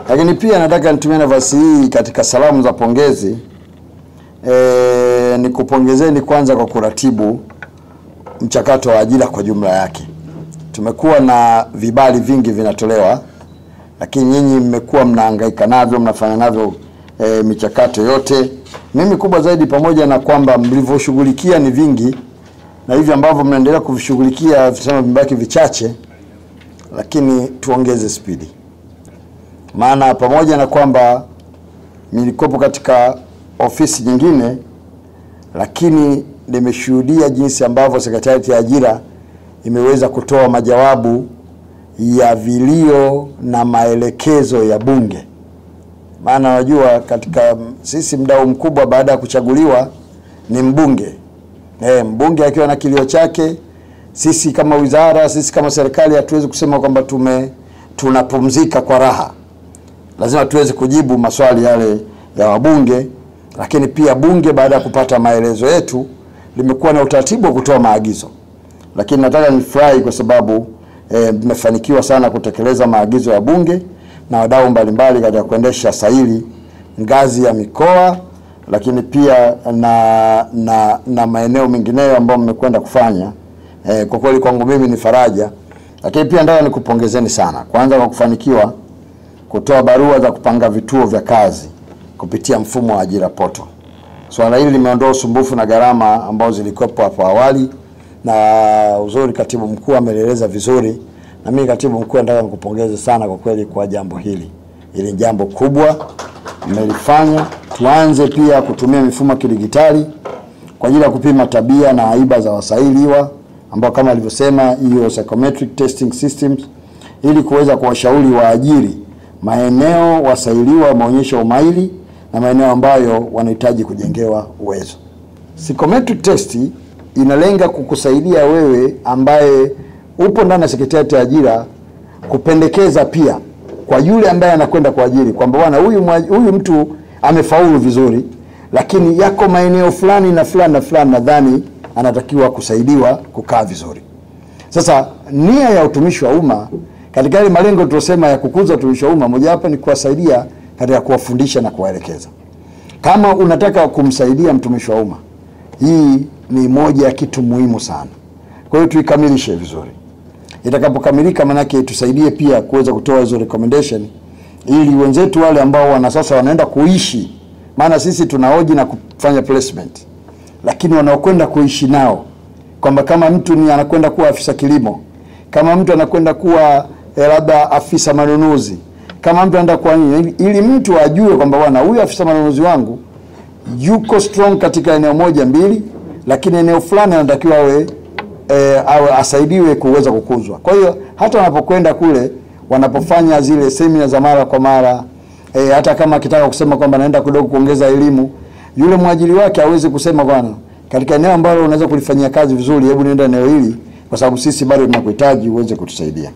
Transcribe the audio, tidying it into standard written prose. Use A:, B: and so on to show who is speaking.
A: Lakini pia nataka nitumie nafasi hii katika salamu za pongezi nikupongezeni kwanza kwa kuratibu mchakato wa ajira kwa jumla yake. Tumekuwa na vibali vingi vinatolewa, lakini nyinyi mmekuwa mnahangaika navyo, mnafanya navyo michakato yote. Mimi kubwa zaidi, pamoja na kwamba mlivyoshughulikia ni vingi na hivi ambavyo mnaendelea kuvishughulikia visema vibaki vichache, lakini tuongeze spidi. Maana pamoja na kwamba nilikopo katika ofisi nyingine, lakini nimeshuhudia jinsi ambavyo Sekretarieti ya Ajira imeweza kutoa majawabu ya vilio na maelekezo ya Bunge. Maana unajua katika sisi mdau mkubwa baada ya kuchaguliwa ni mbunge. Mbunge akiwa na kilio chake, sisi kama wizara, sisi kama serikali hatuwezi kusema kwamba tunapumzika kwa raha. Lazima tuweze kujibu maswali yale ya wabunge, lakini pia bunge baada ya kupata maelezo yetu limekuwa na utaratibu wa kutoa maagizo. Lakini nataka nifurahi kwa sababu mmefanikiwa sana kutekeleza maagizo ya bunge na wadau mbalimbali katika kuendesha saili ngazi ya mikoa, lakini pia na maeneo mengineyo ambayo mmekwenda kufanya. Kwa kweli kwangu mimi ni faraja. Lakini pia nataka nikupongezeni sana kwanza kwa kufanikiwa kutoa barua za kupanga vituo vya kazi kupitia mfumo wa ajira portal. Swala hili limeondoa usumbufu na gharama ambazo zilikuwepo hapo awali, na uzuri katibu mkuu ameeleza vizuri, na mimi katibu mkuu nataka nikupongeze sana kwa kweli kwa jambo hili. Hili jambo kubwa mmelifanya. Tuanze pia kutumia mifumo ya kidijitali kwa ajili ya kupima tabia na aiba za wasailiwa ambao kama alivyosema hiyo psychometric testing systems, ili kuweza kuwashauri waajiri maeneo wasailiwa wameonyesha umaili na maeneo ambayo wanahitaji kujengewa uwezo. Psychometric test inalenga kukusaidia wewe ambaye upo ndani ya Sekretarieti ya Ajira kupendekeza pia kwa yule ambaye anakwenda kuajiri kwamba bwana huyu mtu amefaulu vizuri, lakini yako maeneo fulani na fulani na fulani nadhani anatakiwa kusaidiwa kukaa vizuri. Sasa nia ya utumishi wa umma katika ile malengo tuliyosema ya kukuza utumishi wa umma, moja wapo ni kuwasaidia katika kuwafundisha na kuwaelekeza. Kama unataka kumsaidia mtumishi wa umma, hii ni moja ya kitu muhimu sana. Kwa hiyo tuikamilishe vizuri. Itakapokamilika manake tusaidie pia kuweza kutoa hizo recommendation ili wenzetu wale ambao sasa wanaenda kuishi, maana sisi tunahoji na kufanya placement, lakini wanaokwenda kuishi nao kwamba kama mtu ni anakwenda kuwa afisa kilimo, kama mtu anakwenda kuwa labda afisa manunuzi, kama mtu anaenda kwa nini, ili mtu ajue kwamba bwana huyu afisa manunuzi wangu yuko strong katika eneo moja mbili, lakini eneo fulani anatakiwa awe asaidiwe kuweza kukuzwa. Kwa hiyo hata wanapokwenda kule, wanapofanya zile semina za mara kwa mara, hata kama akitaka kusema kwamba naenda kidogo kuongeza elimu, yule mwajiri wake aweze kusema bwana katika eneo ambalo unaweza kulifanyia kazi vizuri, hebu nenda eneo hili kwa sababu sisi bado tunakuhitaji uweze kutusaidia.